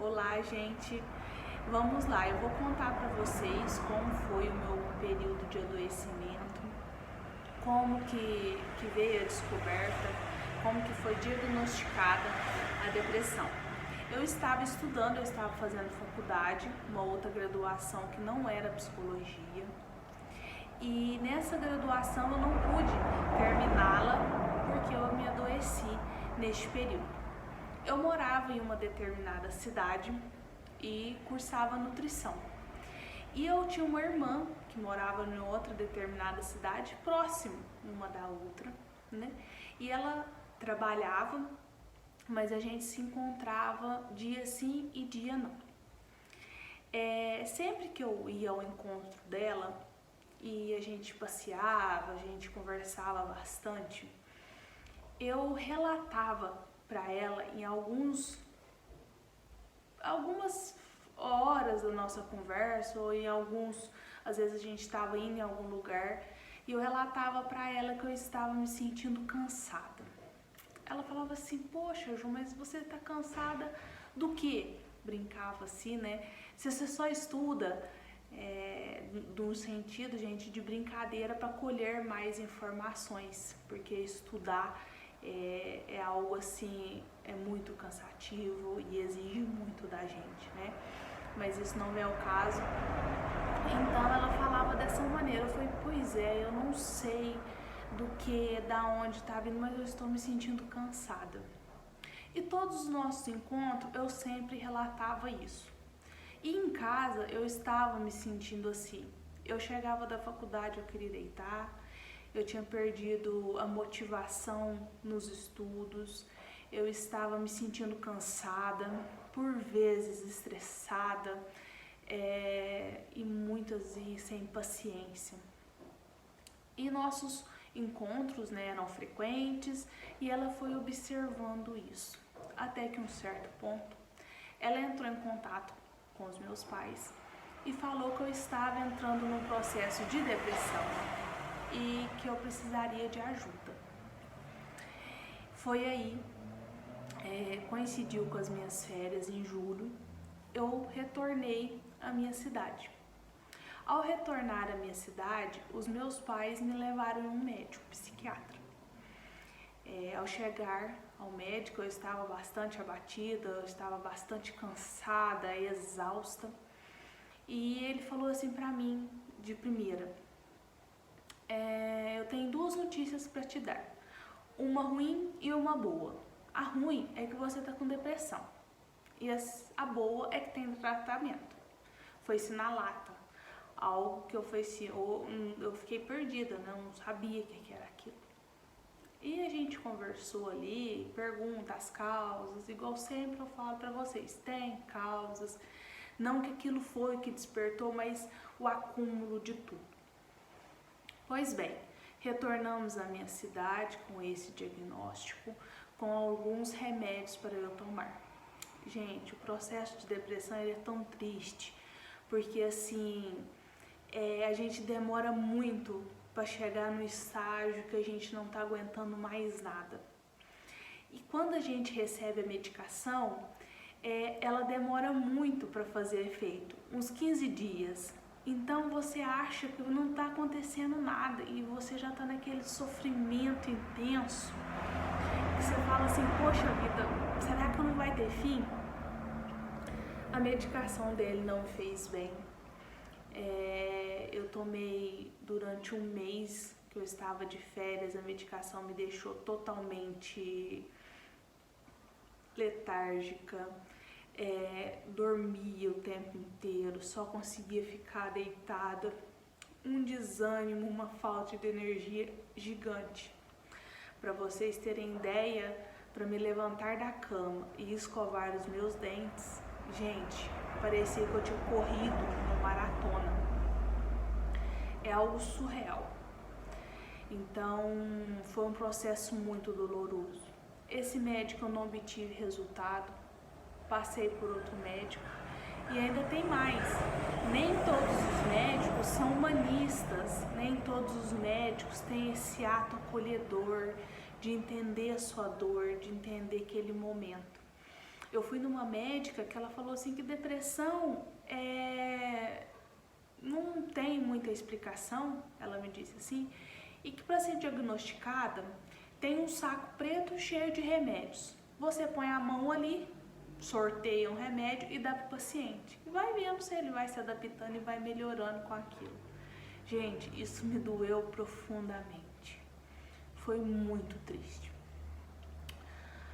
Olá, gente. Vamos lá, eu vou contar para vocês como foi o meu período de adoecimento, como que veio a descoberta, como que foi diagnosticada a depressão. Eu estava estudando, eu estava fazendo faculdade, uma outra graduação que não era psicologia, e nessa graduação eu não pude terminá-la porque eu me adoeci neste período. Eu morava em uma determinada cidade e cursava nutrição. E eu tinha uma irmã que morava em outra determinada cidade, próximo uma da outra, né? E ela trabalhava, mas a gente se encontrava dia sim e dia não. Sempre que eu ia ao encontro dela e a gente passeava, a gente conversava bastante, eu relatava para ela em algumas horas da nossa conversa, ou às vezes a gente estava indo em algum lugar e eu relatava para ela que eu estava me sentindo cansada. Ela falava assim: poxa, Ju, mas você tá cansada do quê? Brincava assim, né? Se você só estuda no sentido, gente, de brincadeira para colher mais informações, porque estudar é algo assim, é muito cansativo e exige muito da gente, né? Mas isso não é o caso. Então ela falava dessa maneira. Eu falei: pois é, eu não sei da onde tá vindo, mas eu estou me sentindo cansada. E todos os nossos encontros eu sempre relatava isso. E em casa eu estava me sentindo assim. Eu chegava da faculdade, eu queria deitar. Eu tinha perdido a motivação nos estudos, eu estava me sentindo cansada, por vezes estressada e muitas vezes sem paciência. E nossos encontros, né, eram frequentes e ela foi observando isso. Até que um certo ponto, ela entrou em contato com os meus pais e falou que eu estava entrando num processo de depressão e que eu precisaria de ajuda. Foi aí, coincidiu com as minhas férias em julho, eu retornei à minha cidade. Ao retornar à minha cidade, os meus pais me levaram a um médico, psiquiatra. Ao chegar ao médico, eu estava bastante abatida, eu estava bastante cansada, exausta, e ele falou assim para mim, de primeira: eu tenho duas notícias para te dar, uma ruim e uma boa. A ruim é que você está com depressão e a boa é que tem tratamento. Foi-se na lata, algo que eu fiquei perdida, não sabia o que era aquilo. E a gente conversou ali, pergunta as causas, igual sempre eu falo para vocês, tem causas, não que aquilo foi o que despertou, mas o acúmulo de tudo. Pois bem, retornamos à minha cidade com esse diagnóstico, com alguns remédios para eu tomar. Gente, o processo de depressão é tão triste, porque assim, a gente demora muito para chegar no estágio que a gente não está aguentando mais nada. E quando a gente recebe a medicação, ela demora muito para fazer efeito, uns 15 dias. Então você acha que não está acontecendo nada e você já está naquele sofrimento intenso, que você fala assim: poxa vida, será que não vai ter fim? A medicação dele não me fez bem. Eu tomei durante um mês que eu estava de férias, a medicação me deixou totalmente letárgica. Dormia o tempo inteiro, só conseguia ficar deitada, um desânimo, uma falta de energia gigante. Para vocês terem ideia, para me levantar da cama e escovar os meus dentes, gente, parecia que eu tinha corrido uma maratona. É algo surreal. Então, foi um processo muito doloroso. Esse médico eu não obtive resultado. Passei por outro médico e ainda tem mais. Nem todos os médicos são humanistas, nem todos os médicos têm esse ato acolhedor de entender a sua dor, de entender aquele momento. eu fui numa médica que ela falou assim que depressão não tem muita explicação, ela me disse assim, e que para ser diagnosticada tem um saco preto cheio de remédios. Você põe a mão ali, sorteia um remédio e dá para o paciente. E vai vendo se ele vai se adaptando e vai melhorando com aquilo. Gente, isso me doeu profundamente. Foi muito triste.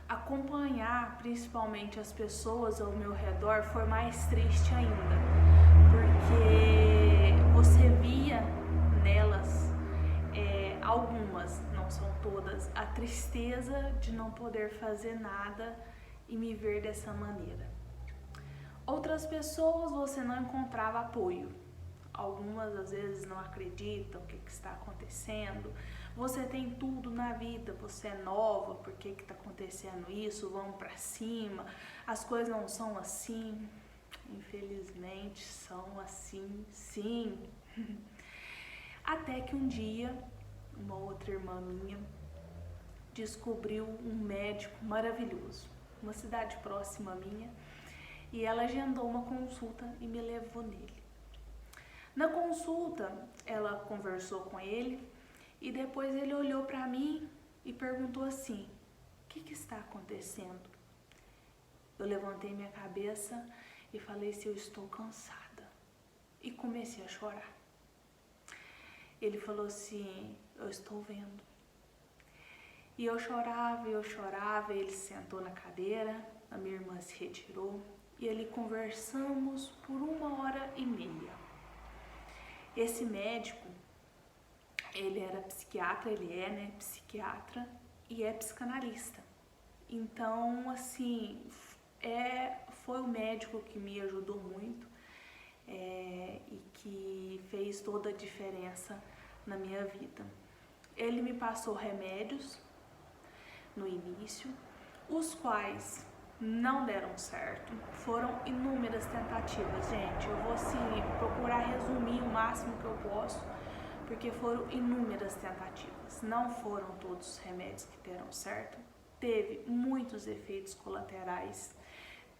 Acompanhar principalmente as pessoas ao meu redor foi mais triste ainda, porque você via nelas, algumas, não são todas, a tristeza de não poder fazer nada e me ver dessa maneira. Outras pessoas você não encontrava apoio. Algumas às vezes não acreditam o que está acontecendo. Você tem tudo na vida, você é nova, por que está acontecendo isso? Vamos para cima, as coisas não são assim. Infelizmente são assim, sim. Até que um dia, uma outra irmã minha descobriu um médico maravilhoso, uma cidade próxima minha, e ela agendou uma consulta e me levou nele. Na consulta, ela conversou com ele e depois ele olhou para mim e perguntou assim: o que está acontecendo? Eu levantei minha cabeça e falei se eu estou cansada e comecei a chorar. Ele falou assim: eu estou vendo. E eu chorava, e ele sentou na cadeira, a minha irmã se retirou e ali conversamos por 1h30. Esse médico, ele era psiquiatra, psiquiatra e é psicanalista. Então, assim, foi o médico que me ajudou muito e que fez toda a diferença na minha vida. Ele me passou remédios no início, os quais não deram certo. Foram inúmeras tentativas, gente. Eu vou procurar resumir o máximo que eu posso, porque foram inúmeras tentativas. Não foram todos os remédios que deram certo. Teve muitos efeitos colaterais.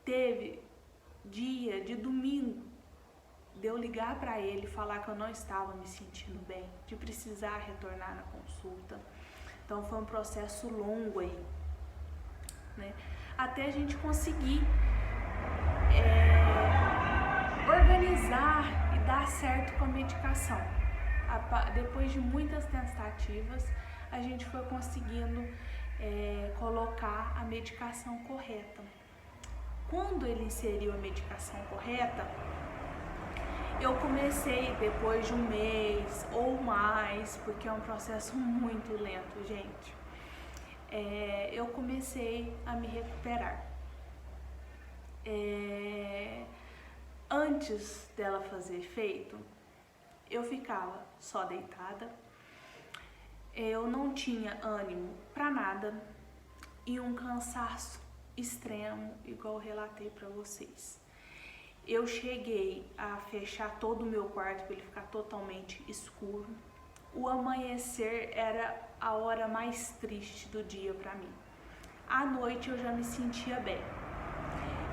Teve dia de domingo de eu ligar para ele e falar que eu não estava me sentindo bem, de precisar retornar na consulta. Então foi um processo longo aí, né? Até a gente conseguir organizar e dar certo com a medicação. Depois de muitas tentativas, a gente foi conseguindo colocar a medicação correta. Quando ele inseriu a medicação correta, eu comecei depois de 1 mês ou mais, porque é um processo muito lento, gente. Eu comecei a me recuperar. Antes dela fazer efeito, eu ficava só deitada, eu não tinha ânimo para nada e um cansaço extremo, igual eu relatei para vocês. Eu cheguei a fechar todo o meu quarto para ele ficar totalmente escuro. O amanhecer era a hora mais triste do dia para mim. À noite eu já me sentia bem.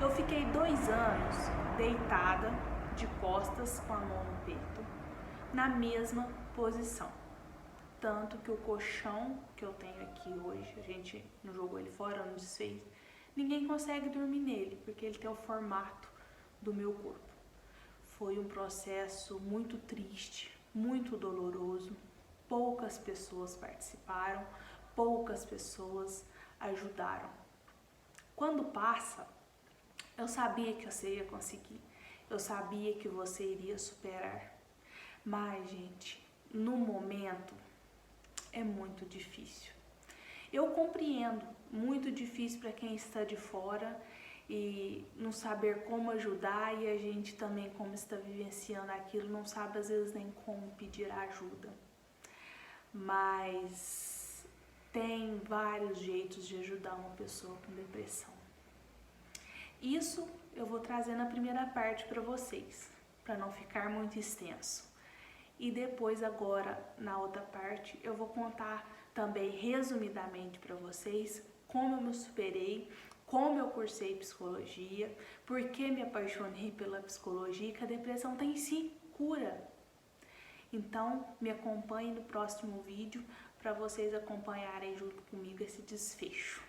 Eu fiquei 2 anos deitada, de costas, com a mão no peito, na mesma posição. Tanto que o colchão que eu tenho aqui hoje, a gente não jogou ele fora, não desfez, ninguém consegue dormir nele, porque ele tem o formato do meu corpo. Foi um processo muito triste, muito doloroso. Poucas pessoas participaram, poucas pessoas ajudaram. Quando passa, eu sabia que você ia conseguir, eu sabia que você iria superar. Mas, gente, no momento é muito difícil. Eu compreendo, muito difícil para quem está de fora e não saber como ajudar, e a gente também, como está vivenciando aquilo, não sabe às vezes nem como pedir ajuda. Mas tem vários jeitos de ajudar uma pessoa com depressão. Isso eu vou trazer na primeira parte para vocês, para não ficar muito extenso. E depois, agora, na outra parte, eu vou contar também resumidamente para vocês como eu me superei, como eu cursei psicologia, por que me apaixonei pela psicologia, que a depressão tem sim cura. Então, me acompanhe no próximo vídeo para vocês acompanharem junto comigo esse desfecho.